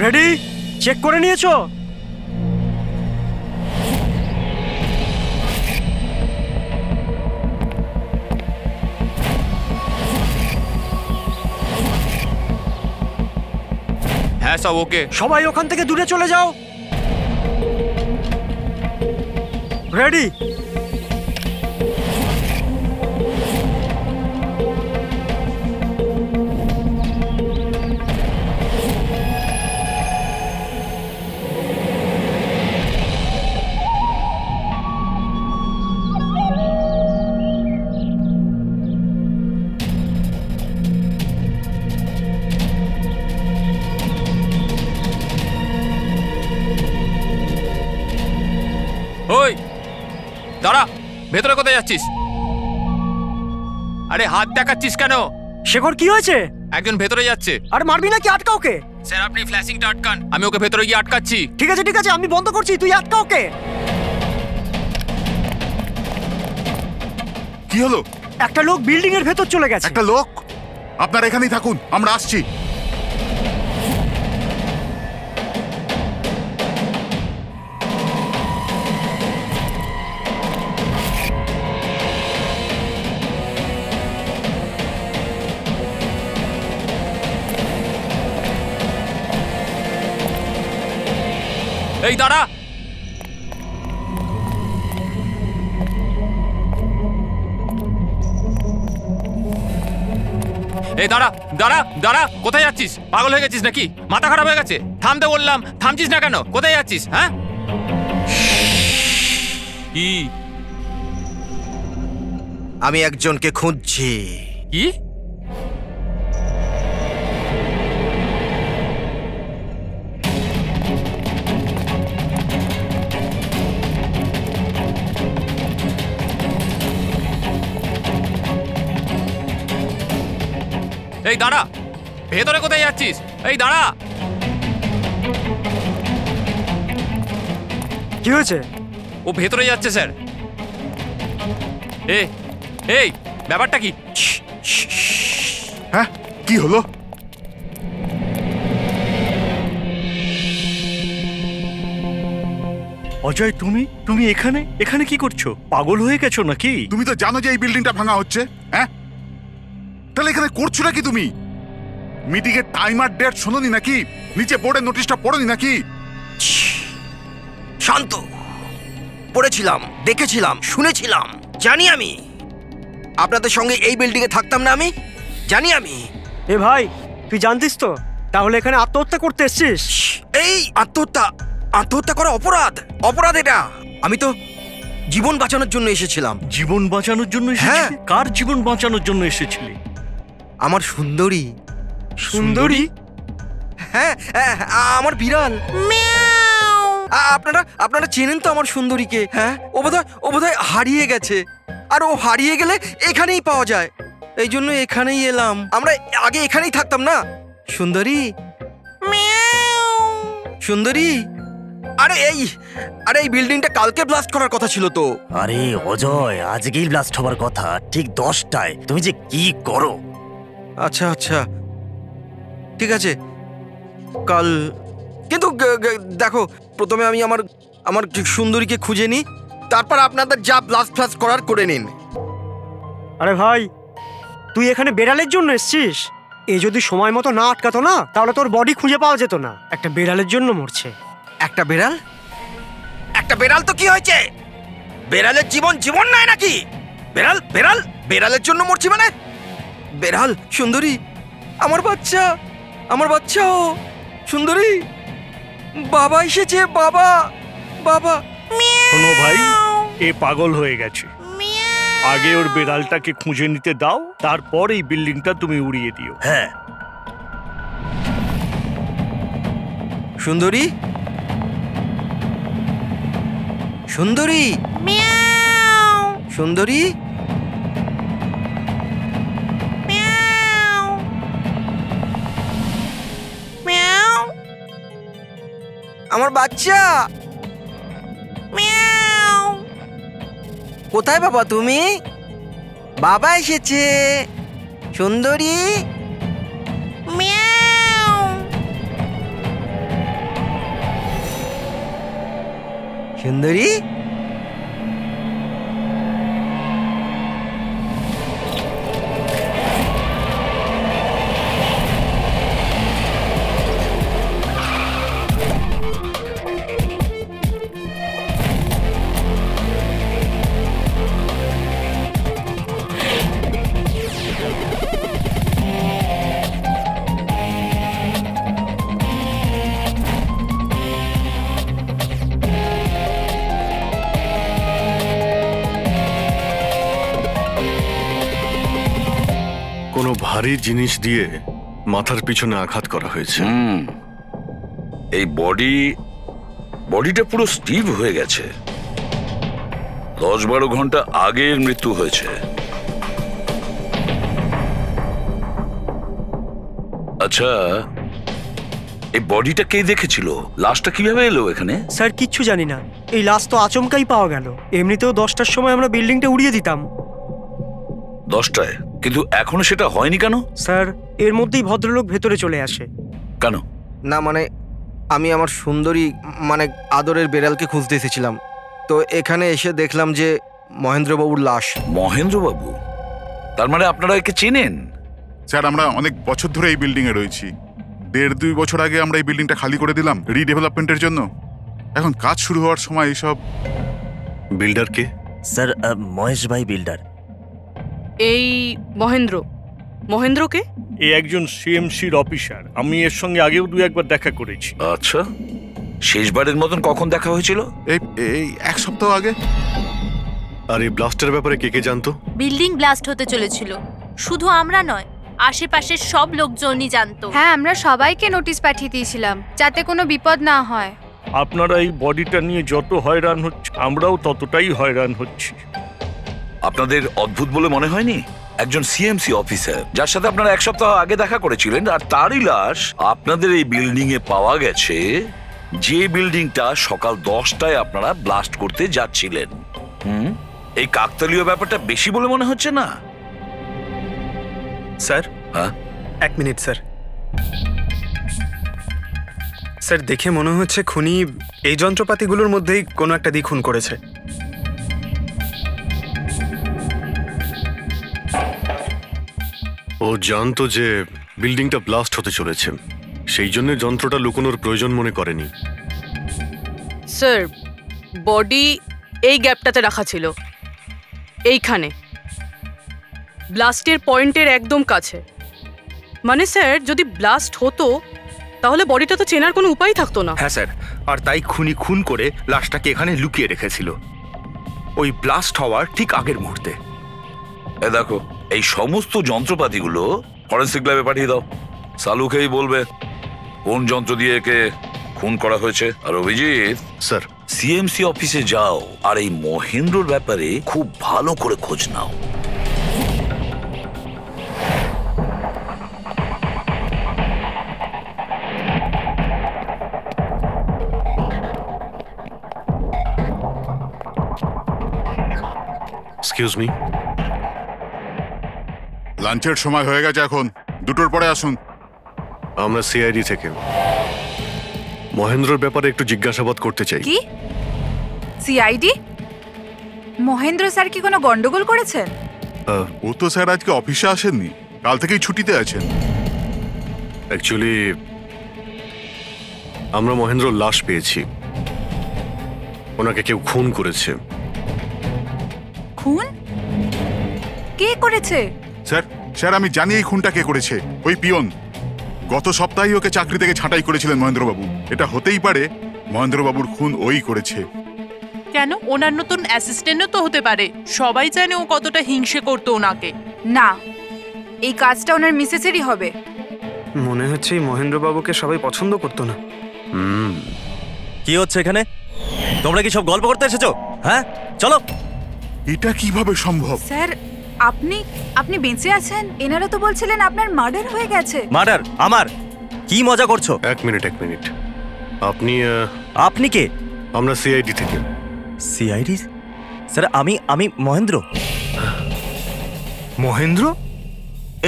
Ready? Check করে নিয়েছো? হ্যাঁ সব ওকে। সবাই ওখান থেকে দূরে চলে যাও। রেডি? ওই দাঁড়া, ভেতরে কোথায় যাচ্ছিস? আরে হাত দেখাচ্ছিস কেন? শেখর কি হয়েছে? একজন ভেতরে যাচ্ছে। আরে মারবি নাকি? আটকা ওকে। স্যার আপনি ফ্ল্যাশিংটা আটকান, আমি ওকে ভেতরে গিয়ে আটকাচ্ছি। ঠিক আছে ঠিক আছে, আমি বন্ধ করছি, তুই আটকা ওকে। কি হলো? একটা লোক বিল্ডিং এর ভেতর চলে গেছে। একটা লোক? আপনারা এখানেই থাকুন, আমরা আসছি। এই দাঁড়া, এই দাঁড়া দাঁড়া দাঁড়া, কোথায় যাচ্ছিস? পাগল হয়ে গেছিস নাকি? মাথা খারাপ হয়ে গেছে? থামতে বললাম, থামছিস না কেন? কোথায় যাচ্ছিস? হ্যাঁ কি? আমি একজনকে খুঁজছি। কি? এই দাঁড়া, ভেতরে কোথায় যাচ্ছিস? এই দাঁড়া। কি হয়েছে? ও ভেতরে যাচ্ছে স্যার। এই ব্যাপারটা কি? হ্যাঁ কি হলো? অজয়, তুমি এখানে এখানে কি করছো? পাগল হয়ে গেছো নাকি? তুমি তো জানো যে এই বিল্ডিংটা ভাঙা হচ্ছে। হ্যাঁ, তাহলে এখানে করছো নাকি তুমি? মিটিং এর টাইম আর ডেট শোনোনি নাকি? নিচে বোর্ডের নোটিশটা পড়োনি নাকি? শান্ত। পড়েছিলাম, দেখেছিলাম, শুনেছিলাম। জানি আমি আপনাদের সঙ্গে এই বিল্ডিং এ থাকতাম না। আমি জানি। আমি এ ভাই, তুই জানতিস তো? তাহলে এখানে আত্মহত্যা করতে এসেছিস? এই আত্মহত্যা করা অপরাধ। অপরাধ এটা। আমি তো জীবন বাঁচানোর জন্য এসেছিলাম। জীবন বাঁচানোর জন্য এসেছিলি? হ্যাঁ। কার জীবন বাঁচানোর জন্য এসেছিলি? আমার সুন্দরী। সুন্দরী? হ্যাঁ, আমার বিড়াল। আপনারা চেনেন তো আমার সুন্দরীকে? হ্যাঁ, ও বোধহয় হারিয়ে গেছে। আর ও হারিয়ে গেলে এখানেই পাওয়া যায়। এই জন্য এখানেই এলাম। আমরা আগে এখানেই থাকতাম না। সুন্দরী, সুন্দরী। আরে এই বিল্ডিংটা কালকে ব্লাস্ট করার কথা ছিল তো। আরে অজয়, আজকেই ব্লাস্ট হবার কথা, ঠিক 10টায়। তুমি যে কি করো! আচ্ছা ঠিক আছে, কাল। কিন্তু দেখো, প্রথমে আমি আমার সুন্দরীকে খুঁজে নিই, তারপর আপনাদের যা ব্লাস্ট ফ্লাস্ট করার করে নিন। আরে ভাই, তুই এখানে বেড়ালের জন্য এসেছিস? এ যদি সময় মতো না আটকাতো না, তাহলে তোর বডি খুঁজে পাওয়া যেত না। একটা বেড়ালের জন্য মরছে। একটা বেড়াল তো কি হয়েছে? বেড়ালের জীবন নাই নাকি? বেড়ালের জন্য মরছি মানে? বেড়াল, সুন্দরী, আমার বাচ্চা ও সুন্দরী। বাবা এসেছে, বাবা। শোনো ভাই, এ পাগল হয়ে গেছে। আগে ওর বেড়ালটাকে খুঁজে নিতে দাও, তারপর এই বিল্ডিংটা তুমি উড়িয়ে দিও। হ্যাঁ, সুন্দরী, আমার বাচ্চা। কোথায় বাবা তুমি? বাবা এসেছে। সুন্দরী, সুন্দরী, কোনো ভারী জিনিস দিয়ে মাথার পিছনে আঘাত করা হয়েছে। এই বডিটা পুরো স্টিভ হয়ে গেছে। 10-12 ঘন্টা আগের মৃত্যু হয়েছে। আচ্ছা, এই বডিটা কে দেখেছিল? লাশটা কিভাবে এলো এখানে? স্যার কিচ্ছু জানি না, এই লাশ তো আচমকাই পাওয়া গেল। এমনিতেও 10টার সময় আমরা বিল্ডিংটা উড়িয়ে দিতাম। 10টায়? কিন্তু এখনো সেটা হয়নি কেন? স্যার এর মধ্যেই ভদ্রলোক ভেতরে চলে আসে। কেন? না মানে আমি আমার সুন্দরী মানে আদরের বেড়ালকে খুঁজতে এসেছিলাম, তো এখানে এসে দেখলাম যে মহেন্দ্রবাবুর লাশ। মহেন্দ্রবাবু? তার মানে আপনারা একে চেনেন? স্যার আমরা অনেক বছর ধরে এই বিল্ডিংয়ে রয়েছি। 1.5-2 বছর আগে আমরা এই বিল্ডিংটা খালি করে দিলাম রিডেভেলপমেন্টের জন্য। এখন কাজ শুরু হওয়ার সময় এইসব। বিল্ডার কে? স্যার মহেশ ভাই বিল্ডার। এই মহেন্দ্রকে? এ একজন সিএমসির অফিসার, আমি এর সঙ্গে আগেও 2-1বার দেখা করেছি। আচ্ছা, শেষবারের মতন কখন দেখা হয়েছিল? এই 1 সপ্তাহ আগে। আর এই ব্লাস্টের ব্যাপারে কে কে জানতো? বিল্ডিং ব্লাস্ট হতে চলেছিল, শুধু আমরা নয়, আশেপাশের সব লোকজনই জানতো। হ্যাঁ, আমরা সবাইকে নোটিশ পাঠিয়ে দিয়েছিলাম যাতে কোনো বিপদ না হয়। আপনারা এই বডিটা নিয়ে যত হয়রান হচ্ছে, আমরাও ততটাই হয়রান হচ্ছি। আপনাদের অদ্ভুত বলে মনে হয়নি? একজন সিএমসি অফিসার যার সাথে আপনারা 1 সপ্তাহ আগে দেখা করেছিলেন, আর তারই লাশ আপনাদের এই বিল্ডিং এ পাওয়া গেছে, যে বিল্ডিংটা সকাল 10টায় আপনারা ব্লাস্ট করতে যাচ্ছিলেন। এই কাকতালীয় ব্যাপারটা বেশি বলে মনে হচ্ছে না? স্যার, হ্যাঁ 1 মিনিট স্যার। স্যার দেখে মনে হচ্ছে খুনি এই যন্ত্রপাতিগুলোর মধ্যেই কোনো একটা দিয়ে খুন করেছে। ও জানতো যে বিল্ডিংটা ব্লাস্ট হতে চলেছে, সেই জন্য যন্ত্রটা লুকোনোর প্রয়োজন মনে করেনি। স্যার, বডি এই গ্যাপটাতে রাখা ছিল, এইখানে ব্লাস্টের পয়েন্টের একদম কাছে। মানে স্যার, যদি ব্লাস্ট হতো তাহলে বডিটা তো চেনার কোনো উপায় থাকতো না। হ্যাঁ স্যার, আর তাই খুনি খুন করে লাশটাকে এখানে লুকিয়ে রেখেছিল ওই ব্লাস্ট হওয়ার ঠিক আগের মুহূর্তে। এ দেখো, এই সমস্ত যন্ত্রপাতিগুলো ফরেন্সিক ল্যাবে পাঠিয়ে দাও। সালুকেই বলবে কোন যন্ত্র দিয়ে একে খুন করা হয়েছে। আর অভিজিৎ স্যার, সিএমসি অফিসে যাও আর এই মহেন্দ্রর ব্যাপারে খুব ভালো করে খোঁজ নাও। Excuse me. লাঞ্চের সময় হয়ে গেছে, এখন 2টোর পরে আসুন। আমরা সিআইডি থেকে মহেন্দ্রর ব্যাপারে একটু জিজ্ঞাসাবাদ করতে চাই। কি সিআইডি? মহেন্দ্র স্যার কি কোনো গন্ডগোল করেছেন? ও তো স্যার আজকে অফিসে আসেননি, কাল থেকেই ছুটিতে আছেন। অ্যাকচুয়ালি আমরা মহেন্দ্রর লাশ পেয়েছি, ওনাকে কেউ খুন করেছে। খুন? কে করেছে? স্যার আমি জানি এই খুনটা কে করেছে। ওই পিয়ন গত সপ্তাহে ওকে চাকরি থেকে ছাঁটাই করেছিলেন মহেন্দ্রবাবু। এটা হতেই পারে মহেন্দ্রবাবুর খুন ওই করেছে। কেন? ওনার নতুন অ্যাসিস্ট্যান্টও তো হতে পারে। সবাই জানে ও কতটা হিংসে করতো ওনাকে। না, এই কাজটা ওনার মিসেসেরই হবে। মনে হচ্ছে এই মহেন্দ্রবাবুকে সবাই পছন্দ করতো না। কি হচ্ছে এখানে? তোমরা কি সব গল্প করতে এসেছো? হ্যাঁ চলো। এটা কিভাবে সম্ভব? স্যার আপনি বেঁচে আছেন? এনারা তো বলছিলেন আপনার মার্ডার হয়ে গেছে। মার্ডার? আমার? কি মজা করছো? এক মিনিট আপনি আপনি কে? আমরা সিআইডি থেকে। সিআইডি? স্যার আমি মহেন্দ্র। মহেন্দ্র?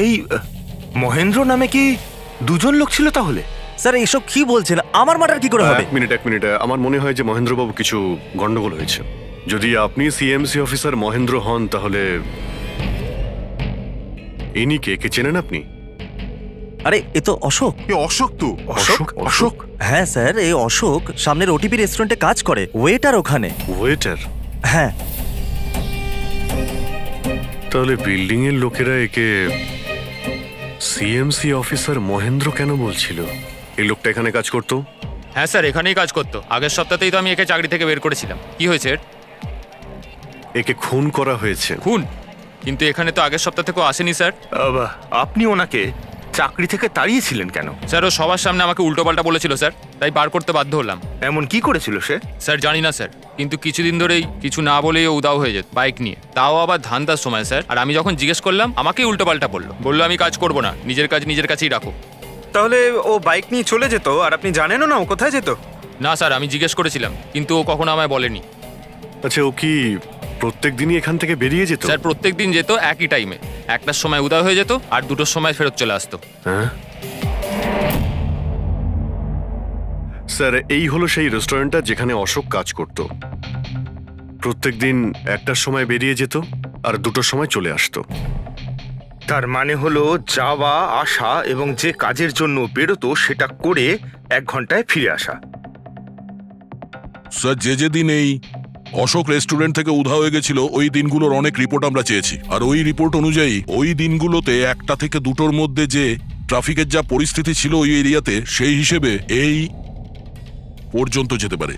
এই মহেন্দ্র নামে কি দুজন লোক ছিল তাহলে? স্যার এইসব কি বলছেন? আমার মার্ডার কি করে হবে? এক মিনিট আমার মনে হয় যে মহেন্দ্রবাবু কিছু গন্ডগোল হয়েছে। যদি আপনি সিএমসি অফিসার মহেন্দ্র হন তাহলে ইনি কে চেনেন আপনি? আরে এ তো অশোক। অশোক তো? অশোক? হ্যাঁ স্যার, এই অশোক সামনের ওটিপি রেস্টুরেন্টে কাজ করে, ওয়েটার ওখানে। ওয়েটার? হ্যাঁ। তাহলে বিল্ডিং এর লোকেরা একে সিএমসি অফিসার মহেন্দ্র কেন বলছিল? এই লোকটা এখানে কাজ করতো? হ্যাঁ স্যার, এখানেই কাজ করতো। আগের সপ্তাহতেই তো আমি একে চাকরি থেকে বের করেছিলাম। কি হয়েছে? একে খুন করা হয়েছে। খুন? কিন্তু এখানে তো আগের সপ্তাহ থেকেও আসেনি স্যার। আপনি ওনাকে চাকরি থেকে তাড়িয়েছিলেন কেন? স্যার ও সবার সামনে আমাকে উল্টোপাল্টা বলেছিল স্যার, তাই বার করতে বাধ্য হলাম। এমন কি করেছিল সে? স্যার জানি না স্যার, কিন্তু কিছুদিন ধরেই কিছু না বলেই ও উদাও হয়ে যেত বাইক নিয়ে, তাও আবার ধান্দার সময় স্যার। আর আমি যখন জিজ্ঞেস করলাম আমাকেই উল্টোপাল্টা বললো আমি কাজ করবো না, নিজের কাজ নিজের কাছেই রাখো। তাহলে ও বাইক নিয়ে চলে যেত আর আপনি জানেনও না ও কোথায় যেত? না স্যার, আমি জিজ্ঞেস করেছিলাম কিন্তু ও কখনো আমায় বলেনি। আচ্ছা, ও কি প্রত্যেক দিনই এখান থেকে বেরিয়ে যেত? স্যার প্রত্যেক দিন যেত একই টাইমে, 1টার সময় উদয় হয়ে যেত আর 2টোর সময় ফেরত চলে আসতো। হ্যাঁ স্যার, এই হলো সেই রেস্টুরেন্টটা যেখানে অশোক কাজ করত। প্রত্যেক দিন 1টার সময় বেরিয়ে যেত আর 2টোর সময় চলে আসতো। তার মানে হলো যাওয়া আসা এবং যে কাজের জন্য বেরোতো সেটা করে 1 ঘন্টায় ফিরে আসা। স্যার, যে দিন এই অশোক রেস্টুরেন্ট থেকে উধাও হয়ে গেছিল ওই দিনগুলোর অনেক রিপোর্ট আমরা চেয়েছি, আর ওই রিপোর্ট অনুযায়ী ওই দিনগুলোতে 1টা থেকে 2টোর মধ্যে যে ট্রাফিকের যা পরিস্থিতি ছিল ওই এরিয়াতে, সেই হিসেবে এই পর্যন্ত যেতে পারে।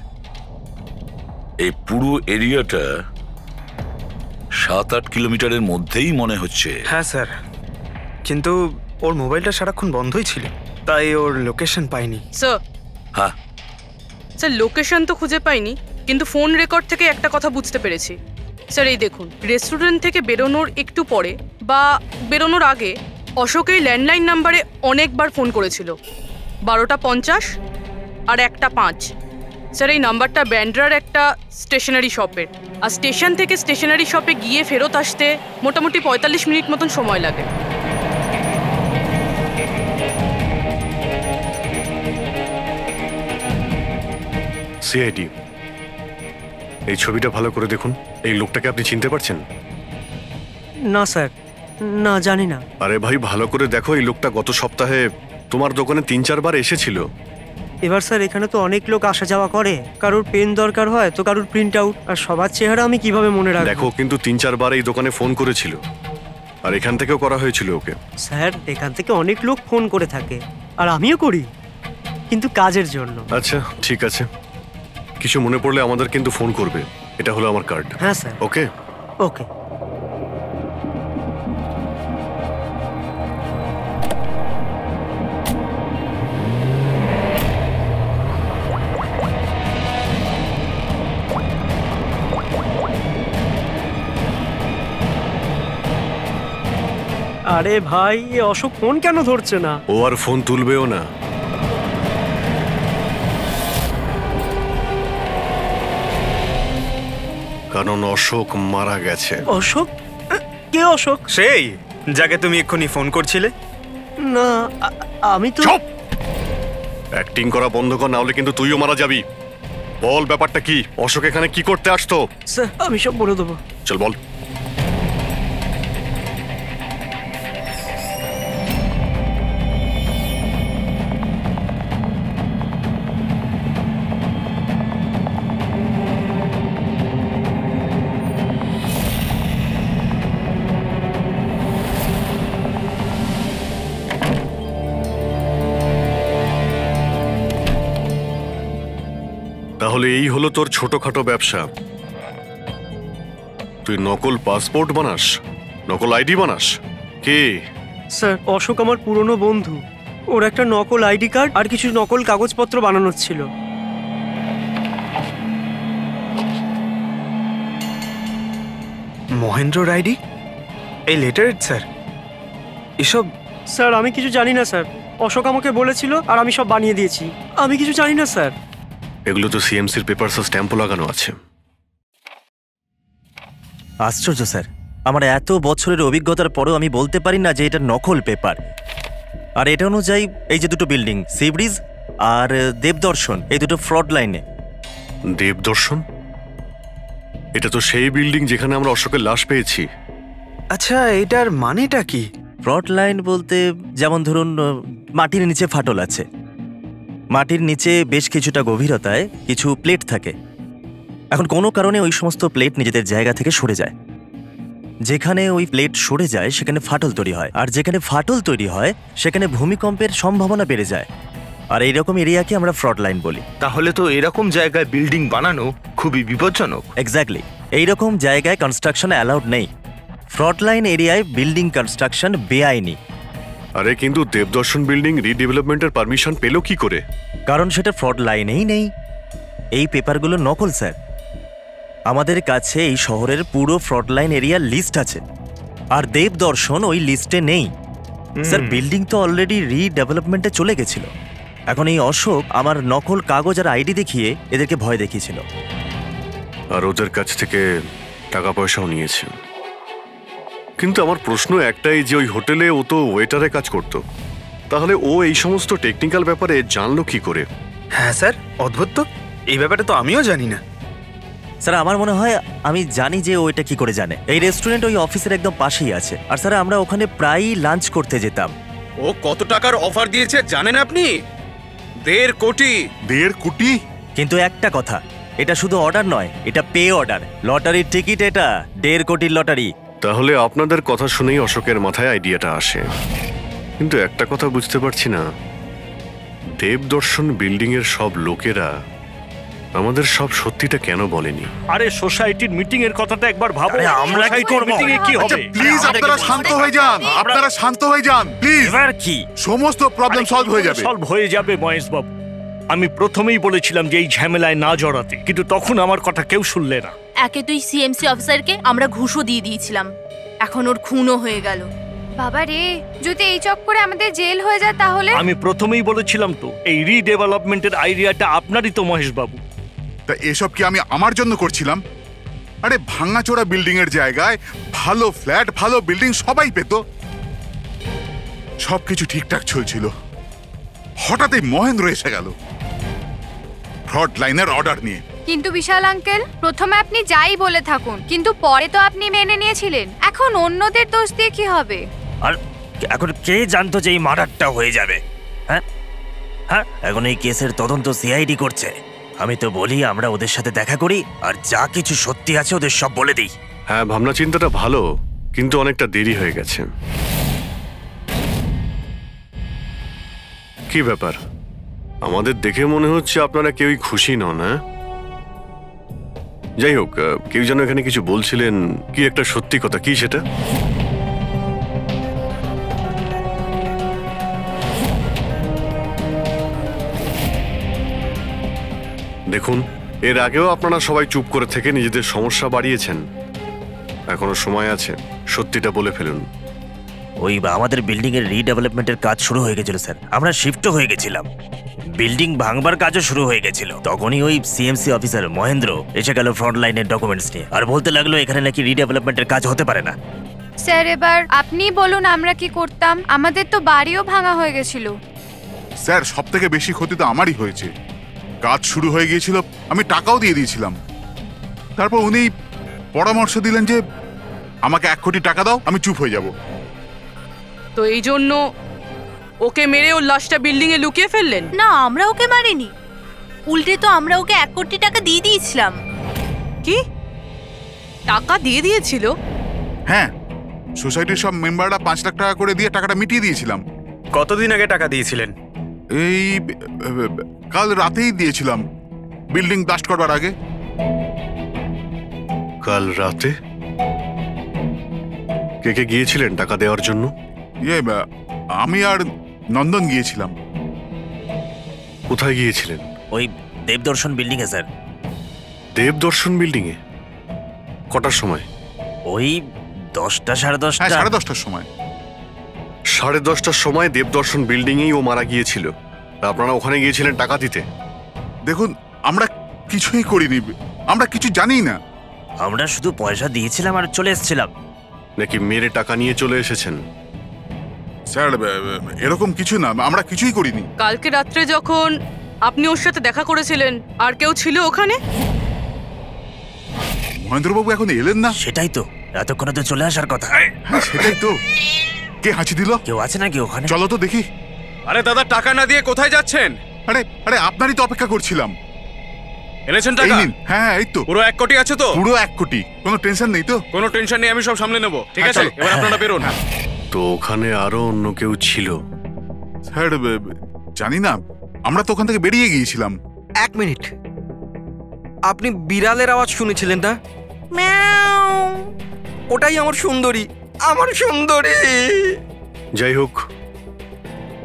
এই পুরো এরিয়াটা 7-8 কিলোমিটারের মধ্যেই মনে হচ্ছে। হ্যাঁ স্যার, কিন্তু ওর মোবাইলটা সারাক্ষণ বন্ধই ছিল, তাই ওর লোকেশন পাইনি। স্যার। হ্যাঁ স্যার, লোকেশন তো খুঁজে পাইনি, কিন্তু ফোন রেকর্ড থেকে একটা কথা বুঝতে পেরেছি। স্যার এই দেখুন, রেস্টুরেন্ট থেকে বেরোনোর একটু পরে বা বেরোনোর আগে অশোক এই ল্যান্ডলাইন নাম্বারে অনেকবার ফোন করেছিল, 12টা 50 আর 1টা 5। স্যার এই নাম্বারটা ব্যান্ড্রার একটা স্টেশনারি শপের, আর স্টেশন থেকে স্টেশনারি শপে গিয়ে ফেরত আসতে মোটামুটি 45 মিনিট মতন সময় লাগে। সিআইডি, এই ছবিটা ভালো করে দেখুন। এই লোকটাকে আপনি চিনতে পারছেন? না স্যার, না জানি না। আরে ভাই, ভালো করে দেখো, এই লোকটা গত সপ্তাহে তোমার দোকানে 3-4 বার এসেছিল। এবার স্যার এখানে তো অনেক লোক আসা যাওয়া করে, কারোর পেন দরকার হয় তো কারোর প্রিন্ট আউট, আর সবার চেহারা আমি কিভাবে মনে রাখবো? দেখো, কিন্তু 3-4 বার এই দোকানে ফোন করেছিল, আর এখান থেকেও করা হয়েছিল ওকে। স্যার এখান থেকে অনেক লোক ফোন করে থাকে, আর আমিও করি, কিন্তু কাজের জন্য। আচ্ছা ঠিক আছে, কিছু মনে পড়লে আমাদের কিন্তু ফোন করবে। এটা হলো আমার কার্ড। হ্যাঁ স্যার। ওকে ওকে। আরে ভাই, এ অশোক ফোন কেন ধরছে না? ও আর ফোন তুলবেও না। কারণ অশোক মারা গেছে। অশোক? কে অশোক? সেই যাকে তুমি এক্ষুনি ফোন করছিলে। না, আমি তো। অ্যাক্টিং করা বন্ধ কর, না হলে কিন্তু তুইও মারা যাবি। বল ব্যাপারটা কি? অশোক এখানে কি করতে আসতো? স্যার আমি সব বলে দেবো। চল বল। তাহলে এই হলো তোর ছোটখাটো ব্যবসা। তুই নকল পাসপোর্ট বানাস, নকল আইডি বানাস। কে? স্যার অশোক আমার পুরনো বন্ধু, ওর একটা নকল আইডি কার্ড আর কিছু নকল কাগজপত্র বানানোর ছিল। মহেন্দ্রর আইডি? এই লেটার স্যার, এসব? স্যার আমি কিছু জানি না স্যার, অশোক আমাকে বলেছিল আর আমি সব বানিয়ে দিয়েছি। আমি কিছু জানি না স্যার। এগুলো তো সিএমসির পেপারস স্ট্যাম্পও লাগানো আছে। আশ্চর্য স্যার, আমার এত বছরের অভিজ্ঞতার পরেও আমি বলতে পারি না যে এটা নকল পেপার। আর এটা অনুযায়ী এই যে দুটো বিল্ডিং, সি ব্রিজ আর দেবদর্শন, এই দুটো ফ্রড লাইনে। দেবদর্শন? এটা তো সেই বিল্ডিং যেখানে আমরা অশোকের লাশ পেয়েছি। আচ্ছা, এটার মানেটা কি? ফ্রড লাইন বলতে যেমন ধরুন মাটির নিচে ফাটল আছে, মাটির নিচে বেশ কিছুটা গভীরতায় কিছু প্লেট থাকে। এখন কোনো কারণে ওই সমস্ত প্লেট নিজেদের জায়গা থেকে সরে যায়। যেখানে ওই প্লেট সরে যায় সেখানে ফাটল তৈরি হয়, আর যেখানে ফাটল তৈরি হয় সেখানে ভূমিকম্পের সম্ভাবনা বেড়ে যায়। আর এইরকম এরিয়াকে আমরা ফ্রড লাইন বলি। তাহলে তো এরকম জায়গায় বিল্ডিং বানানো খুবই বিপজ্জনক। এক্স্যাক্টলি, এইরকম জায়গায় কনস্ট্রাকশন অ্যালাউড নেই। ফ্রড লাইন এরিয়ায় বিল্ডিং কনস্ট্রাকশন বেআইনি। আরে কিন্তু দেবদর্শন বিল্ডিং রিডেভেলপমেন্টের পারমিশন পেল কি করে? কারণ সেটা ফ্রড লাইনেই নেই। এই পেপারগুলো নকল স্যার। আমাদের কাছে এই শহরের পুরো ফ্রড লাইন এরিয়ার লিস্ট আছে, আর দেবদর্শন ওই লিস্টে নেই। স্যার, বিল্ডিং তো অলরেডি রিডেভেলপমেন্টে চলে গেছিল। এখন এই অশোক আমার নকল কাগজ আর আইডি দেখিয়ে এদেরকে ভয় দেখিয়েছিল, আর ওদের কাছ থেকে টাকা পয়সাও নিয়েছে। কিন্তু আমার প্রশ্ন একটাই যে ওই হোটেলে ও তো ওয়েটারে কাজ করতো, তাহলে ও এই সমস্ত টেকনিক্যাল ব্যাপারে জানলো কি করে? হ্যাঁ স্যার, অদ্ভুত তো, এই ব্যাপারে তো আমিও জানি না। স্যার, আমার মনে হয় আমি জানি যে ও এটা কি করে জানে। এই রেস্টুরেন্ট ওই অফিসের একদম পাশেই আছে, আর স্যার আমরা ওখানে প্রায়ই লাঞ্চ করতে যেতাম। ও কত টাকার অফার দিয়েছে জানেন আপনি? 1.5 কোটি। 1.5 কোটি? কিন্তু একটা কথা, এটা শুধু অর্ডার নয়, এটা পে অর্ডার। লটারির টিকিট এটা, 1.5 কোটির লটারি। তাহলে আপনাদের কথা শুনেই অশোকের মাথায় আইডিয়াটা আসে। কিন্তু একটা কথা বুঝতে পারছি না, দেবদর্শন বিল্ডিং এর সব লোকেরা আমাদের সব সত্যিটা কেন বলেনি? আরে সোসাইটির মিটিং এর কথাটা একবার ভাবো। আমরা কি করব? মিটিং এ কি হবে? প্লিজ আপনারা শান্ত হয়ে যান, আপনারা শান্ত হয়ে যান প্লিজ। এবার কি সমস্ত প্রবলেম সলভ হয়ে যাবে। সলভ হয়ে যাবে মহেশ বাবু। আমি প্রথমেই বলেছিলাম যে এই ঝামেলায় না জড়াতে, কিন্তু তখন আমার কথা কেউ শুনলে না। একে তুই সিএমসি অফিসারকে আমরা ঘুষও দিয়ে দিয়েছিলাম, এখন ওর খুনও হয়ে গেল। বাবা রে, যদি এই চক্করে আমাদের জেল হয়ে যায় তাহলে? আমি প্রথমেই বলেছিলাম তো, এই রিডেভেলপমেন্টের আইডিয়াটা আপনারই তো মহেশ বাবু। তা এসব কি আমি আমার জন্য করছিলাম? আরে ভাঙাচোরা বিল্ডিং এর জায়গায় ভালো ফ্ল্যাট, ভালো বিল্ডিং সবাই পেত। সবকিছু ঠিকঠাক চলছিল, হঠাৎই মহেন্দ্র এসে গেল ফ্রড লাইনের অর্ডার নিয়ে। কিন্তু বিশাল আঙ্কেল, প্রথমে আপনি যাই বলে থাকুন, কিন্তু পরে তো আপনি মেনে নিয়েছিলেন। এখন অন্যদের দোষ দিয়ে কি হবে? আর এখন কে জানতো যে এই মার্ডারটা হয়ে যাবে? হ্যাঁ হ্যাঁ, এখন এই কেসের তদন্ত সিআইডি করছে। আমি তো বলি আমরা ওদের সাথে দেখা করি, আর যা কিছু সত্যি আছে ওদের সব বলে দিই। হ্যাঁ, ভাবনা চিন্তাটা ভালো, কিন্তু অনেকটা দেরি হয়ে গেছে। কি ব্যাপার, আমাদের দেখে মনে হচ্ছে আপনারা কেউই খুশি নন। হ্যাঁ, যাই হোক, কেউ যেন এখানে কিছু বলছিলেন, কি একটা সত্যি কথা, কি সেটা? দেখুন, এর আগেও আপনারা সবাই চুপ করে থেকে নিজেদের সমস্যা বাড়িয়েছেন। এখনো সময় আছে, সত্যিটা বলে ফেলুন। ওই আমাদের বিল্ডিং এর রিডেভেলপমেন্টের কাজ শুরু হয়ে গেছিল স্যার, আমরা শিফটও হয়ে গেছিলাম। বিল্ডিং ভাঙবার কাজও শুরু হয়ে গেছিল। তখনই ওই সিএমসি অফিসার মহেন্দ্র এসে গেল ফ্রন্ট লাইনের ডকুমেন্টস নিয়ে, আর বলতে লাগলো এখানে নাকি রিডেভেলপমেন্টের কাজ হতে পারে না। স্যার, এবার আপনি বলুন আমরা কি করতাম? আমাদের তো বাড়িও ভাঙা হয়ে গেছিল। স্যার, সব থেকে বেশি ক্ষতি তো আমারই হয়েছে। কাজ শুরু হয়ে গিয়েছিল, আমি টাকাও দিয়ে দিয়েছিলাম। তারপর উনি পরামর্শ দিলেন যে আমাকে 1 কোটি টাকা দাও, আমি চুপ হয়ে যাব। তো এই জন্য ওকে মেরে ওর লাশটা বিল্ডিং এ লুকিয়ে ফেললেন? না, আমরা ওকে মারিনি, উল্টে তো আমরা ওকে 1 কোটি টাকা দিয়ে দিয়েছিলাম। কি টাকা দিয়ে দিয়েছিল? হ্যাঁ, সোসাইটির সব মেম্বাররা 5 লাখ টাকা করে দিয়ে টাকাটা মিটিয়ে দিয়েছিলাম। কতদিন আগে টাকা দিয়েছিলেন? এই কাল রাতেই দিয়েছিলাম, বিল্ডিং ব্লাস্ট করবার আগে। কাল রাতে? কে কে গিয়েছিলেন টাকা দেওয়ার জন্য? আমি আর নন্দন গিয়েছিলাম। কোথায় গিয়েছিলেন? ওই দেবদর্শন বিল্ডিং এ স্যার। দেবদর্শন বিল্ডিং এ? কটার সময়? ওই 10টা, 10:30। হ্যাঁ, 10:30টার সময়। 10:30টার সময় দেবদর্শন বিল্ডিং এই ও মারা গিয়েছিল। আপনারা ওখানে গিয়েছিলেন টাকা দিতে? দেখুন, আমরা কিছুই করিনি, আমরা কিছু জানি না। আমরা শুধু পয়সা দিয়েছিলাম আর চলে এসেছিলাম। নাকি মেরে টাকা নিয়ে চলে এসেছেন? স্যার এরকম কিছু না, আমরা কিছুই করিনি। কালকে রাত্রে যখন আপনি ওর সাথে দেখা করেছিলেন আর কেউ ছিল ওখানে? মহেন্দ্রবাবু এখন এলেন না। সেটাই তো, এতক্ষণে তো চলে আসার কথা। হ্যাঁ সেটাই তো। কে হাঁচি দিল? কেউ আছে নাকি ওখানে? চলো তো দেখি। আরে দাদা, টাকা না দিয়ে কোথায় যাচ্ছেন? আরে আরে আপনারই তো অপেক্ষা করছিলাম। এনেছেন এই টাকা? নিন। হ্যাঁ এই তো। পুরো 1 কোটি আছে তো? পুরো 1 কোটি, কোনো টেনশন নেই তো? কোনো টেনশন নেই, আমি সব সামলে নেব। ঠিক হ্যাঁ, আছে, চলো। এবার আপনারা বেরোন। তো ওখানে আরো অন্য কেউ ছিল? স্যার জানি না, আমরা তো ওখান থেকে বেরিয়ে গিয়েছিলাম। 1 মিনিট, আপনি বিড়ালের আওয়াজ শুনেছিলেন না? ওটাই আমার সুন্দরী, আমার সুন্দরী। যাই হোক,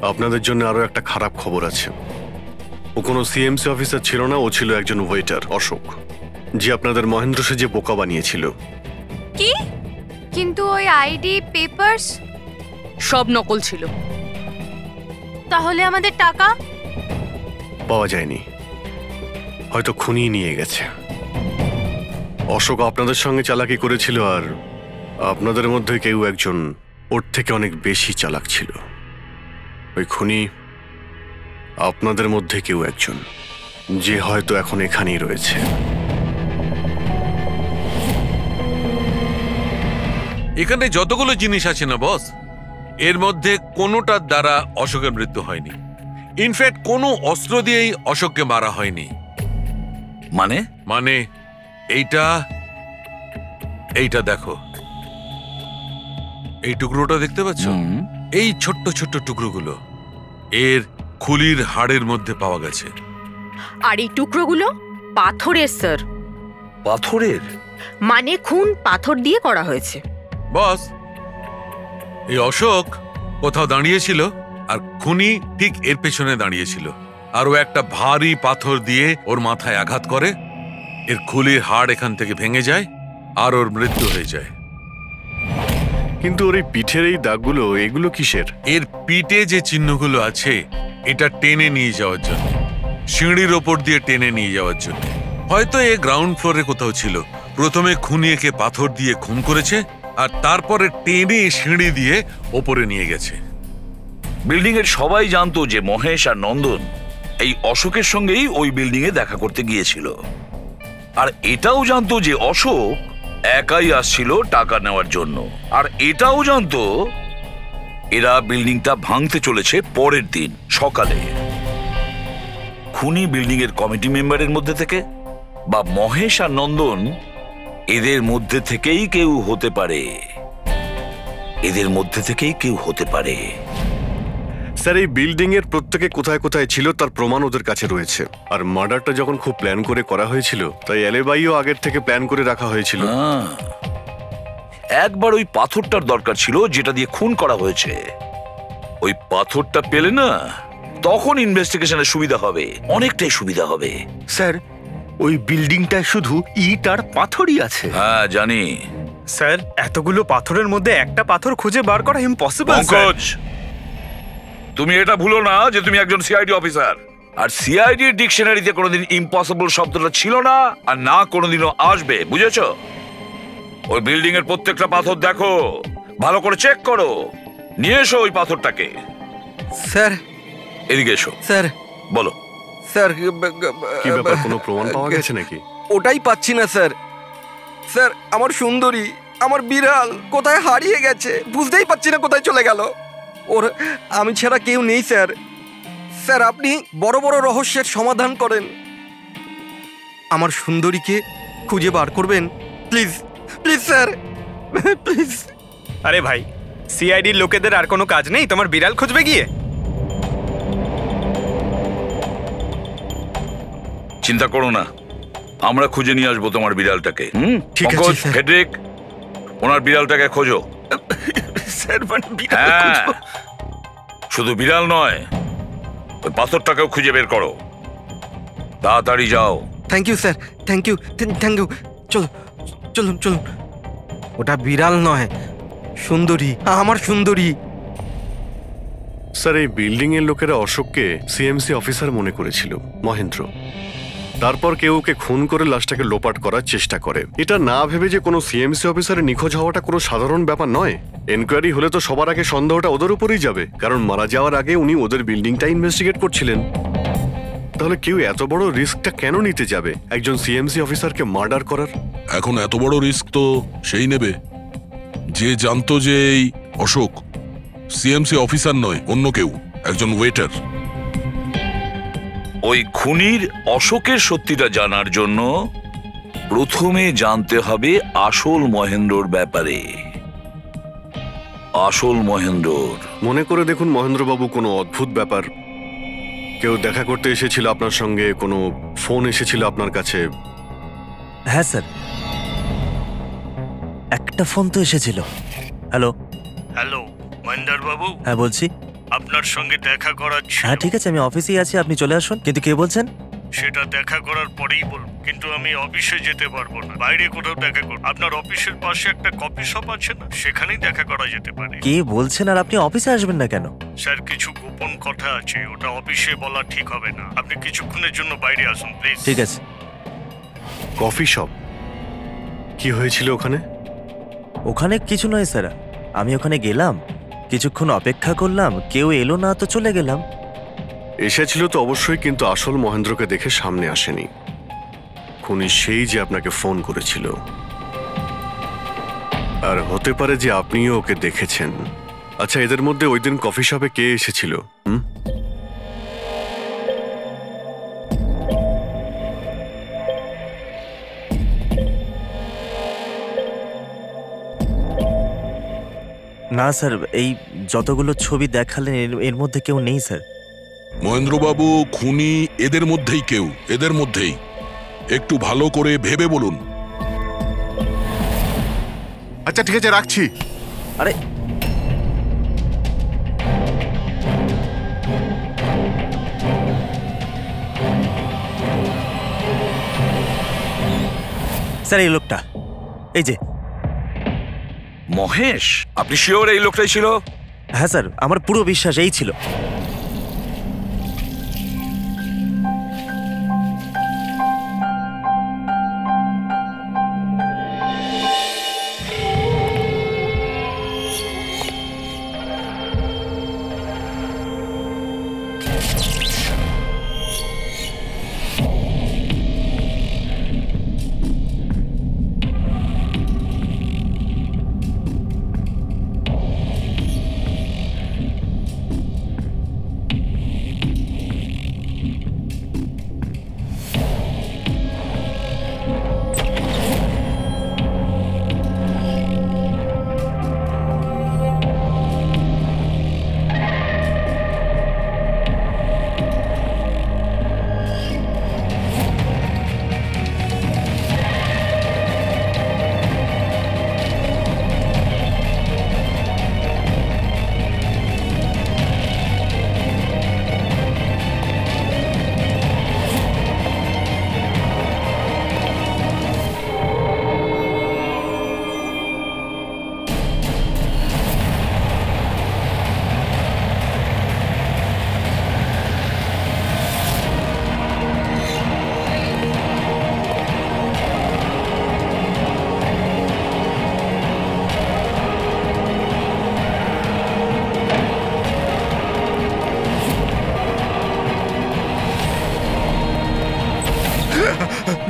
আপনাদের জন্য আরো একটা খারাপ খবর আছে। ও কোনো সিএমসি অফিসার ছিল না, ও ছিল একজন ওয়েটার, অশোক, যে আপনাদের মহেন্দ্র সেজে বোকা বানিয়েছিল। কি? কিন্তু ওই আইডি পেপারস সব নকল ছিল। তাহলে আমাদের টাকা? পাওয়া যায়নি, হয়তো খুনি নিয়ে গেছে। অশোক আপনাদের সঙ্গে চালাকি করেছিল, আর আপনাদের মধ্যে কেউ একজন ওর থেকে অনেক বেশি চালাক ছিল। ওই খুনি আপনাদের মধ্যে কেউ একজন, যে হয়তো এখন এখানেই রয়েছে। এখানে যতগুলো জিনিস আছে না বস, এর মধ্যে কোনোটার দ্বারা অশোকের মৃত্যু হয়নি। ইনফ্যাক্ট কোনো অস্ত্র দিয়েই অশোককে মারা হয়নি। মানে? মানে এইটা দেখো, এই টুকরোটা দেখতে পাচ্ছ? এই ছোট্ট ছোট্ট টুকরোগুলো এর খুলির হাড়ের মধ্যে পাওয়া গেছে। আর এই টুকরোগুলো পাথরের স্যার। পাথরের? মানে খুন পাথর দিয়ে করা হয়েছে। বস, এই অশোক কোথাও দাঁড়িয়েছিল আর খুনি ঠিক এর পেছনে দাঁড়িয়েছিল, আর ও একটা ভারী পাথর দিয়ে ওর মাথায় আঘাত করে, এর খুলির হাড় এখান থেকে ভেঙে যায় আর ওর মৃত্যু হয়ে যায়। কিন্তু ওর এই পিঠের এই দাগগুলো, এগুলো কিসের? এর পিঠে যে চিহ্নগুলো আছে, এটা টেনে নিয়ে যাওয়ার জন্য, সিঁড়ির ওপর দিয়ে টেনে নিয়ে যাওয়ার জন্য। হয়তো এ গ্রাউন্ড ফ্লোরে কোথাও ছিল। প্রথমে খুনি একে পাথর দিয়ে খুন করেছে, আর তারপরে টেনে সিঁড়ি দিয়ে ওপরে নিয়ে গেছে। বিল্ডিং এর সবাই জানতো যে মহেশ আর নন্দন এই অশোকের সঙ্গেই ওই বিল্ডিং এ দেখা করতে গিয়েছিল, আর এটাও জানতো যে অশোক একাই আসছিল টাকা নেওয়ার জন্য, আর এটাও জানতো এরা বিল্ডিংটা ভাঙতে চলেছে পরের দিন সকালে। খুনি বিল্ডিং এর কমিটি মেম্বারের মধ্যে থেকে বা মহেশ আর নন্দন এদের মধ্যে থেকেই কেউ হতে পারে, এদের মধ্যে থেকেই কেউ হতে পারে। স্যার, এই বিল্ডিং এর প্রত্যেকে কোথায় কোথায় ছিল তার প্রমাণ ওদের কাছে রয়েছে। আর মার্ডারটা যখন খুব প্ল্যান করে করা হয়েছিল, তাই এলেবাইও আগের থেকে প্ল্যান করে রাখা হয়েছিল। একবার ওই পাথরটার দরকার ছিল যেটা দিয়ে খুন করা হয়েছে। ওই পাথরটা পেলে না, তখন ইনভেস্টিগেশনের সুবিধা হবে, অনেকটাই সুবিধা হবে। স্যার, ওই বিল্ডিংটায় শুধু ইট আর পাথরই আছে। হ্যাঁ জানি স্যার, এতগুলো পাথরের মধ্যে একটা পাথর খুঁজে বার করা ইম্পসিবল। পঙ্কজ, তুমি এটা ভুলো না যে তুমি একজন সিআইডি অফিসার, আর সিআইডি ডিকশনারিতে কোনোদিন ইম্পসিবল শব্দটা ছিল না, আর না কোনোদিনও আসবে, বুঝেছো? ওই বিল্ডিং এর প্রত্যেকটা পাথর দেখো, ভালো করে চেক করো, নিয়ে এসো ওই পাথরটাকে। স্যার, এদিকে এসো। স্যার, বলো। স্যার, কি ব্যাপার, কোনো প্রমাণ পাওয়া গেছে নাকি? ওটাই পাচ্ছি না স্যার। স্যার, আমার সুন্দরী, আমার বিড়াল কোথায় হারিয়ে গেছে, বুঝতেই পারছি না কোথায় চলে গেল। ওর আমি ছাড়া কেউ নেই স্যার। স্যার, আপনি বড় বড় রহস্যের সমাধান করেন, আমার সুন্দরীকে খুঁজে বার করবেন প্লিজ, প্লিজ স্যার, প্লিজ। আরে ভাই, সিআইডির লোকেদের আর কোনো কাজ নেই তোমার বিড়াল খুঁজবে গিয়ে? চিন্তা করো না, আমরা খুঁজে নিয়ে আসবো তোমার বিড়ালটাকে। ঠিক আছে স্যার। ফেডরিক, ওনার বিড়ালটাকে খোঁজো। স্যার, মানে হ্যাঁ, শুধু বিড়াল নয়, ওই পাথরটাকেও খুঁজে বের করো, তাড়াতাড়ি যাও। Thank you sir, thank you, thank you. চলো, চলুন চলুন। ওটা বিড়াল নয়, সুন্দরী, আমার সুন্দরী। স্যার, এই বিল্ডিং এর লোকেরা অশোককে সিএমসি অফিসার মনে করেছিল, মহেন্দ্র। তারপর কেউ ওকে খুন করে লাশটাকে লোপাট করার চেষ্টা করে। এটা না ভেবে যে কোনো সিএমসি অফিসারের নিখোঁজ হওয়াটা কোনো সাধারণ ব্যাপার নয়। এনকোয়ারি হলে তো সবার আগে সন্দেহটা ওদের উপরেই যাবে, কারণ মারা যাওয়ার আগে উনি ওদের বিল্ডিংটা ইনভেস্টিগেট করছিলেন। তাহলে কেউ এত বড় রিস্কটা কেন নিতে যাবে একজন সিএমসি অফিসারকে মার্ডার করার? এখন এত বড় রিস্ক তো সেই নেবে যে জানতো যে এই অশোক সিএমসি অফিসার নয়, অন্য কেউ, একজন ওয়েটার। ওই খুনির অশোকের সত্যিটা জানার জন্য প্রথমে জানতে হবে আসল মহেন্দ্রর ব্যাপারে। আসল মহেন্দ্রর মনে করে দেখুন মহেন্দ্রবাবু, কোনো অদ্ভুত ব্যাপার, কেউ দেখা করতে এসেছিল আপনার সঙ্গে, কোনো ফোন এসেছিল আপনার কাছে? হ্যাঁ স্যার, একটা ফোন তো এসেছিল। হ্যালো হ্যালো মহেন্দ্র বাবু। হ্যাঁ বলছি। আপনার সঙ্গে দেখা করার ছিল। হ্যাঁ ঠিক আছে, আমি অফিসেই আছি, আপনি চলে আসুন। কিন্তু কে বলছেন? সেটা দেখা করার পরেই বলবো, কিন্তু আমি অফিসে যেতে পারবো না, বাইরে কোথাও দেখা করব। আপনার অফিসের পাশে একটা কফি শপ আছে না, সেখানেই দেখা করা যেতে পারে। কে বলছেন? আর আপনি অফিসে আসবেন না কেন? স্যার, কিছু গোপন কথা আছে, ওটা অফিসে বলা ঠিক হবে না। আপনি কিছুক্ষণের জন্য বাইরে আসুন প্লিজ। ঠিক আছে। Coffee shop? কি হয়েছিল ওখানে? ওখানে কিছু নয় স্যার, আমি ওখানে গেলাম, কিছুক্ষণ অপেক্ষা করলাম, কেউ এলো না তো চলে গেলাম। এসেছিল তো অবশ্যই, কিন্তু আসল মহেন্দ্রকে দেখে সামনে আসেনি। খুনি সেই যে আপনাকে ফোন করেছিল, আর হতে পারে যে আপনিও ওকে দেখেছেন। আচ্ছা, এদের মধ্যে ওই দিন কফি শপে কে এসেছিল? না স্যার, এই যতগুলো ছবি দেখালেন এর মধ্যে কেউ নেই স্যার। মহেন্দ্রবাবু, খুনি এদের মধ্যেই কেউ, এদের মধ্যেই। একটু ভালো করে ভেবে বলুন। আচ্ছা ঠিক আছে, রাখছি। আরে স্যার, এই লোকটা, এই যে মহেশ। আপনি শিওর এই লোকটাই ছিল? হ্যাঁ স্যার, আমার পুরো বিশ্বাস এই ছিল।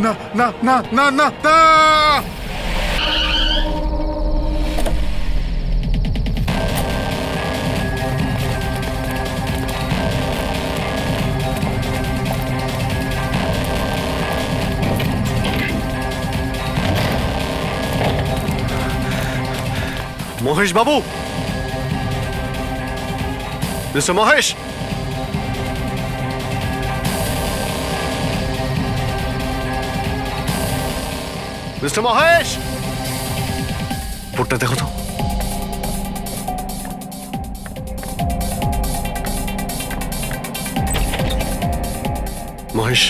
না না না না না না! মহেশ বাবু, মিস্টার মহেশ, মিস্টার মহেশ, বোর্ডটা দেখো তো। মহেশ,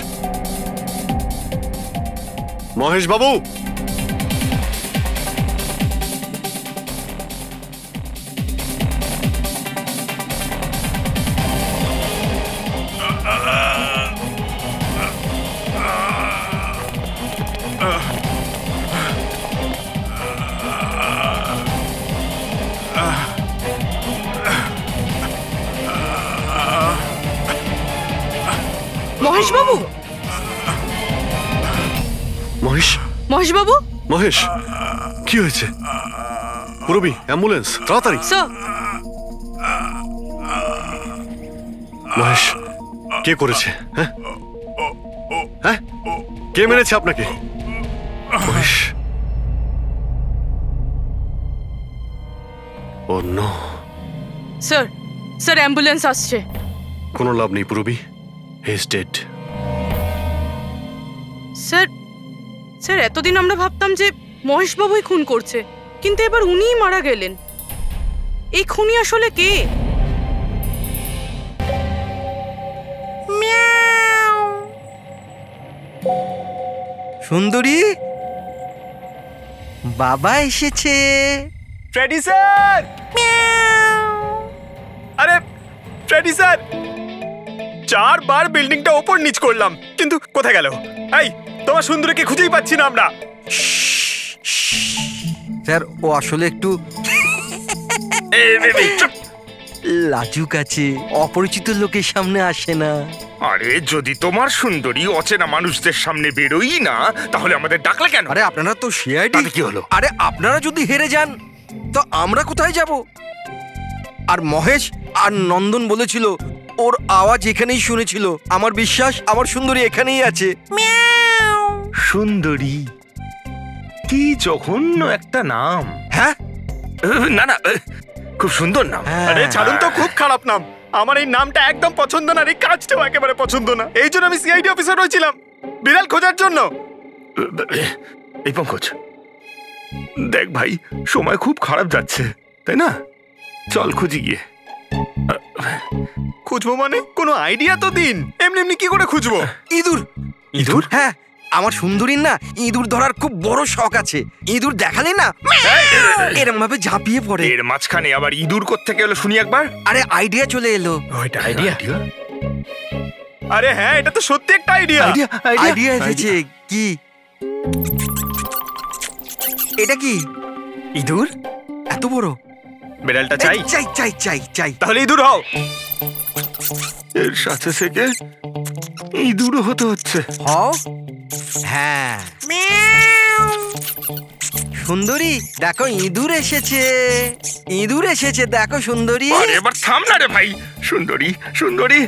মহেশ বাবু, মহেশ বাবু, মহেশ, মহেশ বাবু, মহেশ, কি হয়েছে? পুরবি, অ্যাম্বুলেন্স, তাড়াতাড়ি। স্যার, মহেশ, কে করেছে? হ্যাঁ হ্যাঁ, কে মেরেছে আপনাকে? মহেশ, ও নো। স্যার, স্যার অ্যাম্বুলেন্স আসছে। কোনো লাভ নেই পুরবি, he is dead. Sir, sir এতদিন আমরা ভাবতাম যে মহেশ বাবুই খুন করছে, কিন্তু এবার উনিই মারা গেলেন। এই খুনি আসলে কে? সুন্দরী, বাবা এসেছে। Freddy sir! আরে ফ্রেডি স্যার, 4 বার বিল্ডিংটা ওপর নিচ করলাম, কিন্তু কোথায় গেল? এই, তোমার সুন্দরীকে খুঁজেই পাচ্ছি না আমরা। স্যার, ও আসলে একটু লাজুক আছে, অপরিচিত লোকের সামনে আসে না। আরে যদি তোমার সুন্দরী অচেনা মানুষদের সামনে বেরোই না, তাহলে আমাদের ডাকলে কেন? আরে আপনারা তো সিআইডি। কি হলো? আরে আপনারা যদি হেরে যান তো আমরা কোথায় যাব? আর মহেশ আর নন্দন বলেছিল ওর আওয়াজ এখানেই শুনেছিল। আমার বিশ্বাস আমার সুন্দরী এখানেই আছে। সুন্দরী, কি জঘন্য একটা নাম। হ্যাঁ, না না, খুব সুন্দর নাম। আরে ছাড়ুন তো, খুব খারাপ নাম। আমার এই নামটা একদম পছন্দ না, এই কাজটাও একেবারে পছন্দ না। এই জন্য আমি সিআইডি অফিসার হয়েছিলাম, বিড়াল খোঁজার জন্য। এই পঙ্কজ, দেখ ভাই, সময় খুব খারাপ যাচ্ছে, তাই না? চল খুঁজি গিয়ে। খুঁজবো মানে? কোনো আইডিয়া তো দিন। এমনি এমনি কি করে খুঁজবো? ইঁদুর। ইঁদুর? হ্যাঁ, আমার সুন্দরীর না ইঁদুর ধরার খুব বড় শখ আছে। ইঁদুর দেখালে না এরকম ভাবে ঝাঁপিয়ে পড়ে। এর মাঝখানে আবার ইঁদুর কোত্থেকে এলো শুনি একবার। আরে আইডিয়া চলে এলো। ওইটা আইডিয়া? আরে হ্যাঁ, এটা তো সত্যি একটা আইডিয়া। আইডিয়া এসেছে। কি এটা? কি ইঁদুর? এত বড়? বিড়ালটা চাই? চাই চাই চাই চাই। তাহলে ইঁদুর হও। এর সাথে থেকে ইঁদুরও হতে হচ্ছে। হও। হ্যাঁ, সুন্দরী দেখো, ইঁদুর এসেছে। ইঁদুর এসেছে, দেখো সুন্দরী। আরে এবার থাম না রে ভাই। সুন্দরী, সুন্দরী,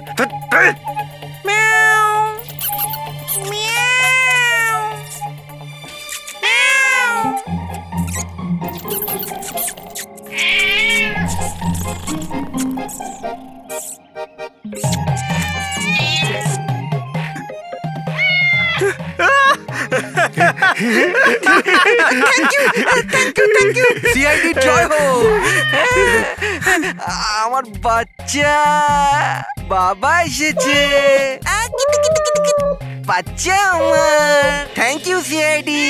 সিআইডি জয় হোক। আমার বাচ্চা, বাবা এসেছে। বাচ্চা আমার। থ্যাংক ইউ সিআইডি,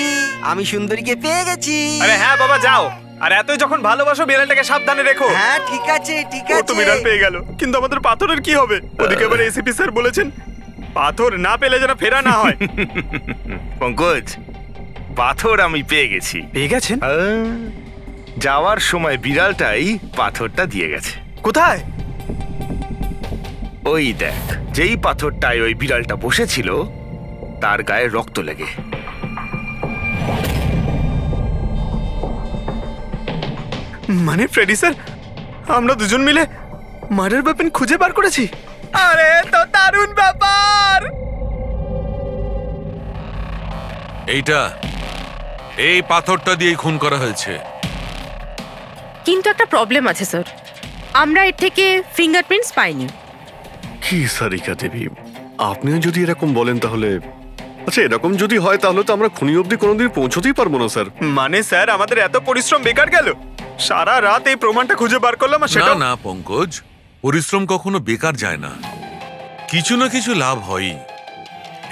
আমি সুন্দরীকে পেয়ে গেছি। আরে হ্যাঁ বাবা, যাও। আর এতই যখন ভালোবাসো, বিড়ালটাকে সাবধানে রেখো। হ্যাঁ ঠিক আছে ঠিক ও তো আছে। বিড়াল পেয়ে গেল, কিন্তু আমাদের পাথরের কি হবে? ওদিকে এবার এসিপি স্যার বলেছেন পাথর না পেলে যেন ফেরা না হয়। পঙ্কজ, পাথর আমি পেয়ে গেছি। পেয়ে গেছেন? যাওয়ার সময় বিড়ালটাই পাথরটা দিয়ে গেছে। কোথায়? ওই দেখ, যেই পাথরটায় ওই বিড়ালটা বসেছিল তার গায়ে রক্ত লেগে। মানে ফ্রেডি স্যার, আমরা দুজন মিলে মার্ডার ওয়েপন খুঁজে বার করেছি। আরে তো দারুণ ব্যাপার। এই পাথরটা দিয়ে খুন করা হয়েছে। কিন্তু একটা প্রবলেম আছে স্যার, আমরা এর থেকে ফিঙ্গারপ্রিন্টস পাইনি। কি সারিকা দেবী, আপনিও যদি এরকম বলেন তাহলে আচ্ছা, এরকম যদি হয় তাহলে তো আমরা খুনি অবধি কোনোদিন পৌঁছতেই পারবো না স্যার। মানে স্যার, আমাদের এত পরিশ্রম বেকার গেল। সারা রাত এই প্রমাণটা খুঁজে বার করলাম, আর সেটা না পঙ্কজ, পরিশ্রম কখনো বেকার যায় না, কিছু না কিছু লাভ হয়ই।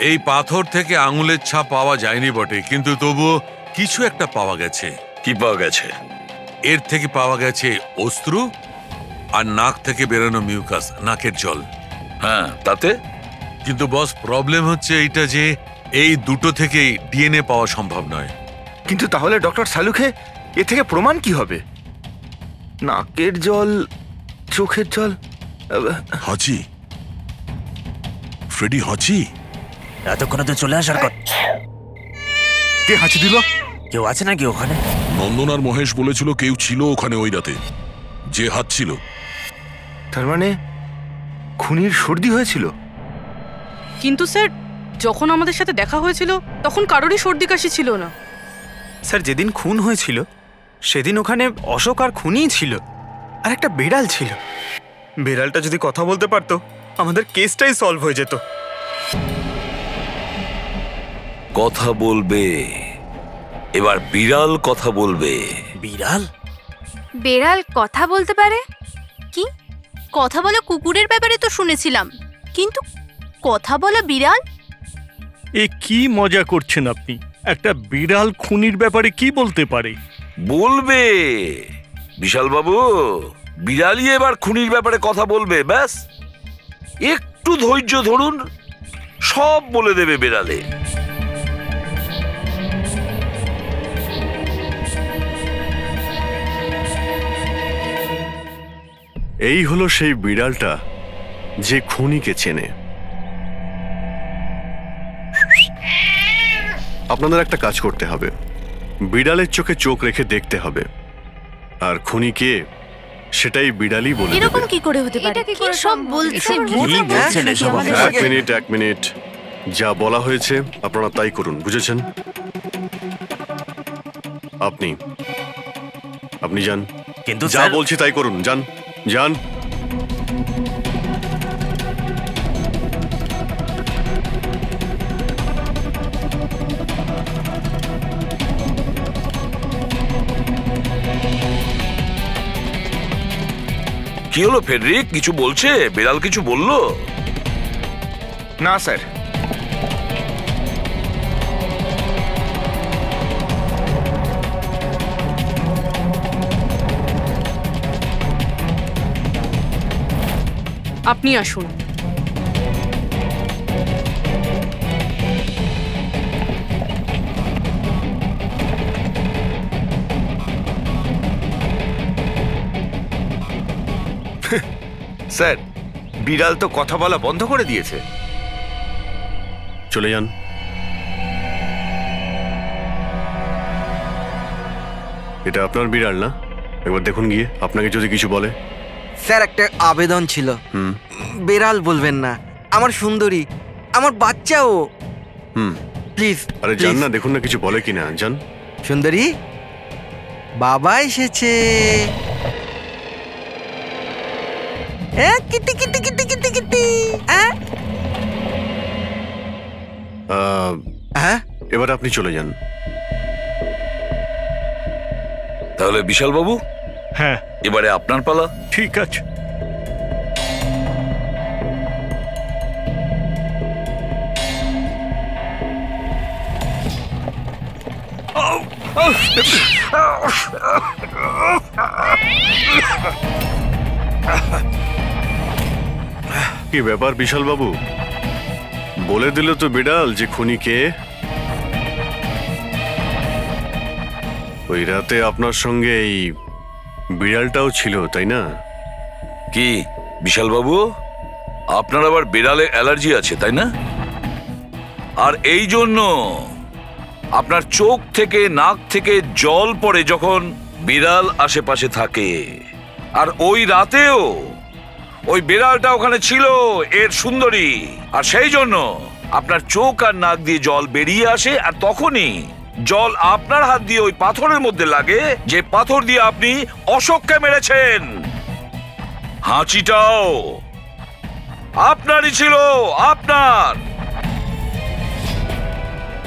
এই পাথর থেকে আঙুলের ছাপ পাওয়া যায়নি বটে, কিন্তু তবুও কিছু একটা পাওয়া গেছে। কি পাওয়া গেছে? এর থেকে পাওয়া গেছে অস্ত্র আর নাক থেকে বেরোনো মিউকাস, নাকের জল। হ্যাঁ, তাতে? কিন্তু বস, প্রবলেম হচ্ছে এইটা যে এই দুটো থেকেই ডিএনএ পাওয়া সম্ভব নয়। কিন্তু তাহলে ডক্টর সালুখে এ থেকে প্রমাণ কি হবে? নাকের জল, চোখের জল। হাঁচি, ফ্রেডি হাঁচি। এতক্ষণে তো চলে আসার কথা। কে হাঁচি দিল? কেউ আছে নাকি ওখানে? নন্দন আর মহেশ বলেছিল কেউ ছিল ওখানে ওই রাতে, যে হাত ছিল। তার মানে খুনির সর্দি হয়েছিল? কিন্তু স্যার, যখন আমাদের সাথে দেখা হয়েছিল তখন কারোরই সর্দি কাশি ছিল না। স্যার, যেদিন খুন হয়েছিল সেদিন ওখানে অশোক আর খুনিই ছিল, আর একটা বিড়াল ছিল। বিড়ালটা যদি কথা বলতে পারতো আমাদের কেসটাই সলভ হয়ে যেত। কথা বলবে, এবার বিড়াল কথা বলবে। বিড়াল? বেড়াল কথা বলতে পারে? কি কথা বলা কুকুরের ব্যাপারে তো শুনেছিলাম, কিন্তু কথা বলা বিড়াল? এ কি মজা করছেন আপনি? একটা বিড়াল খুনির ব্যাপারে কি বলতে পারে? বলবে বিশাল বাবু, বিড়ালই এবার খুনির ব্যাপারে কথা বলবে। ব্যাস একটু ধৈর্য ধরুন, সব বলে দেবে বিড়ালে। এই হলো সেই বিড়ালটা যে খুনিকে চেনে। আপনাদের একটা কাজ করতে হবে, বিড়ালের চোখে চোখ রেখে দেখতে হবে, আর খুনি কে সেটাই বিড়ালই বলে দেবে। এরকম কি করে হতে পারে? কি সব বলছে? এক মিনিট, যা বলা হয়েছে আপনারা তাই করুন, বুঝেছেন? আপনি যান, কিন্তু যা বলছি তাই করুন, যান যান। কি হলো ফেডরিক, কিছু বলছে? বিড়াল কিছু বললো? না স্যার। আপনি আসুন। স্যার, বিড়াল তো কথা বলা বন্ধ করে দিয়েছে। চলে যান। এটা আপনার বিড়াল না? একবার দেখুন গিয়ে, আপনাকে যদি কিছু বলে। স্যার, একটা আবেদন ছিল। বেড়াল বলবেন না, আমার সুন্দরী, আমার বাচ্চাও। প্লিজ। আরে যান না, দেখুন না কিছু বলে কিনা, যান। সুন্দরী, বাবা এসেছে। Kitty Kitty Kitty Kitty Kitty. এবার আপনি চলে যান। তাহলে বিশাল বাবু, হ্যাঁ, এবারে আপনার পালা। ঠিক আছে। কি ব্যাপার বিশাল বাবু, বলে দিল তো বিড়াল যে খুনি কে? ওই রাতে আপনার সঙ্গে এই বিড়ালটাও ছিল, তাই না? কি বিশাল বাবু, আপনার আবার বিড়ালে অ্যালার্জি আছে, তাই না? আর এই জন্য আপনার চোখ থেকে নাক থেকে জল পড়ে যখন বিড়াল আশেপাশে থাকে। আর ওই রাতেও ওই বিড়ালটা ওখানে ছিল, এর সুন্দরী, আর সেই জন্য আপনার চোখ আর নাক দিয়ে জল বেরিয়ে আসে, আর তখনই জল আপনার হাত দিয়ে ওই পাথরের মধ্যে লাগে, যে পাথর দিয়ে আপনি অশোককে মেরেছেন। হাঁচিটাও আপনারই ছিল, আপনার।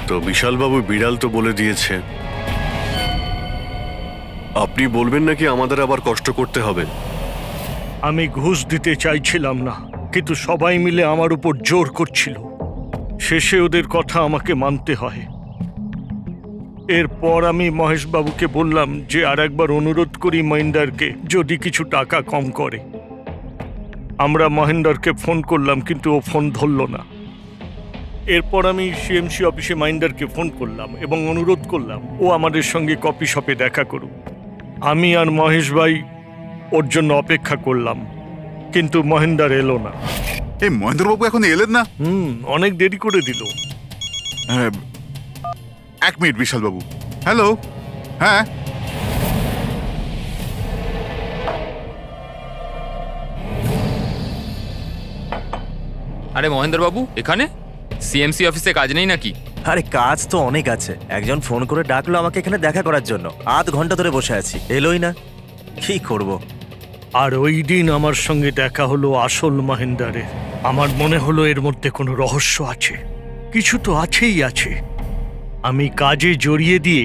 তো বিশাল বাবু, বিড়াল তো বলে দিয়েছে, আপনি বলবেন নাকি আমাদের আবার কষ্ট করতে হবে? আমি ঘুষ দিতে চাইছিলাম না, কিন্তু সবাই মিলে আমার উপর জোর করছিল। শেষে ওদের কথা আমাকে মানতে হয়। এরপর আমি মহেশবাবুকে বললাম যে আর একবার অনুরোধ করি মহেন্দারকে, যদি কিছু টাকা কম করে। আমরা মহেন্দারকে ফোন করলাম, কিন্তু ও ফোন ধরল না। এরপর আমি সিএমসি অফিসে মহেন্দারকে ফোন করলাম এবং অনুরোধ করলাম ও আমাদের সঙ্গে কফি শপে দেখা করুক। আমি আর মহেশ ভাই ওর জন্য অপেক্ষা করলাম, কিন্তু মহেন্দার এলো না। এই মহেন্দ্রবাবু এখন এলেন না? অনেক দেরি করে দিল। এক মিনিট বিশাল বাবু। হ্যালো, হ্যাঁ আরে মহেন্দ্র বাবু এখানে সিএমসি অফিসে কাজ নেই নাকি? আরে কাজ তো অনেক আছে। একজন ফোন করে ডাকলো আমাকে এখানে দেখা করার জন্য। আধ ঘন্টা ধরে বসে আছি, এলোই না। কি করব? আর ওই দিন আমার সঙ্গে দেখা হলো আসল মহেন্দারের। আমার মনে হলো এর মধ্যে কোনো রহস্য আছে, কিছু তো আছেই আছে। আমি কাজে জড়িয়ে দিয়ে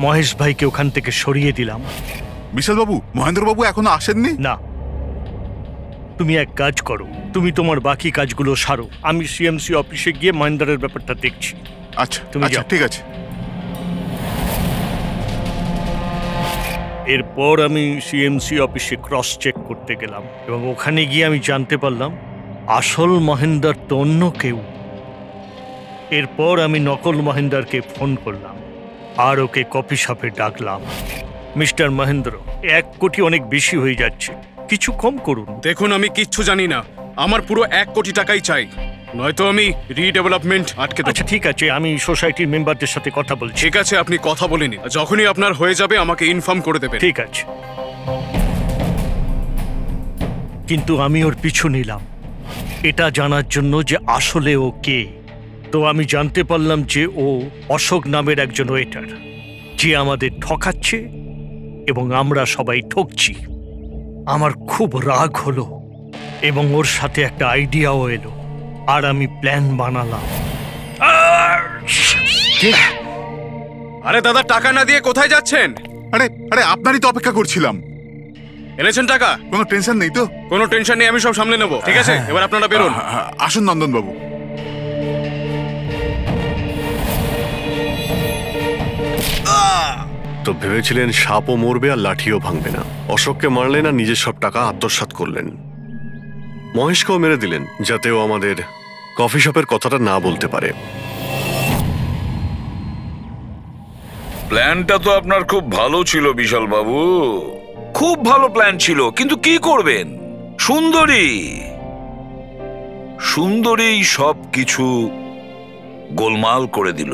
মহেশ ভাইকে ওখান থেকে সরিয়ে দিলাম। বিশাল বাবু, মহেন্দ্র বাবু এখনো আসেননি? না, তুমি এক কাজ করো, তুমি তোমার বাকি কাজগুলো সারো। আমি সিএমসি অফিসে গিয়ে মহেন্দারের ব্যাপারটা দেখছি। আচ্ছা তুমি আচ্ছা, যাও। ঠিক আছে। এরপর আমি সিএমসি অফিসে ক্রস চেক করতে গেলাম এবং ওখানে গিয়ে আমি জানতে পারলাম আসল মহেন্দার তো অন্য কেউ। এরপর আমি নকল মহেন্দারকে ফোন করলাম আর ওকে কফি শপে ডাকলাম। মিস্টার মহেন্দ্র, 1 কোটি অনেক বেশি হয়ে যাচ্ছে, কিছু কম করুন। দেখুন, আমি কিচ্ছু জানি না, আমার পুরো 1 কোটি টাকাই চাই, নয়তো আমি রিডেভেলপমেন্ট আটকে দেব। আচ্ছা ঠিক আছে, আমি সোসাইটির মেম্বারদের সাথে কথা বলছি। ঠিক আছে, আপনি কথা বলে নিন, যখনই আপনার হয়ে যাবে আমাকে ইনফর্ম করে দেবেন। ঠিক আছে, কিন্তু আমি ওর পিছু নিলাম এটা জানার জন্য যে আসলে ও কে। তো আমি জানতে পারলাম যে ও অশোক নামের একজন ওয়েটার, যে আমাদের ঠকাচ্ছে এবং আমরা সবাই ঠকছি। আমার খুব রাগ হলো এবং ওর সাথে একটা আইডিয়াও এলো আর আমি প্ল্যান বানালাম। আরে দাদা, টাকা না দিয়ে কোথায় যাচ্ছেন? আরে আরে আপনারই তো অপেক্ষা করছিলাম। এনেছেন টাকা? কোনো টেনশন নেই তো? কোনো টেনশন নেই, আমি সব সামলে নেব। ঠিক আছে, এবার আপনারা বেরোন। আসুন নন্দন বাবু। তো ভেবেছিলেন সাপও মরবে আর লাঠিও ভাঙবে না। অশোককে মারলেন আর নিজের সব টাকা আত্মসাৎ করলেন। মহেশকেও মেরে দিলেন যাতে ও আমাদের কফি শপের কথাটা না বলতে পারে। প্ল্যানটা তো আপনার খুব ভালো ছিল বিশাল বাবু, খুব ভালো প্ল্যান ছিল, কিন্তু কি করবেন? সুন্দরী সব কিছু গোলমাল করে দিল।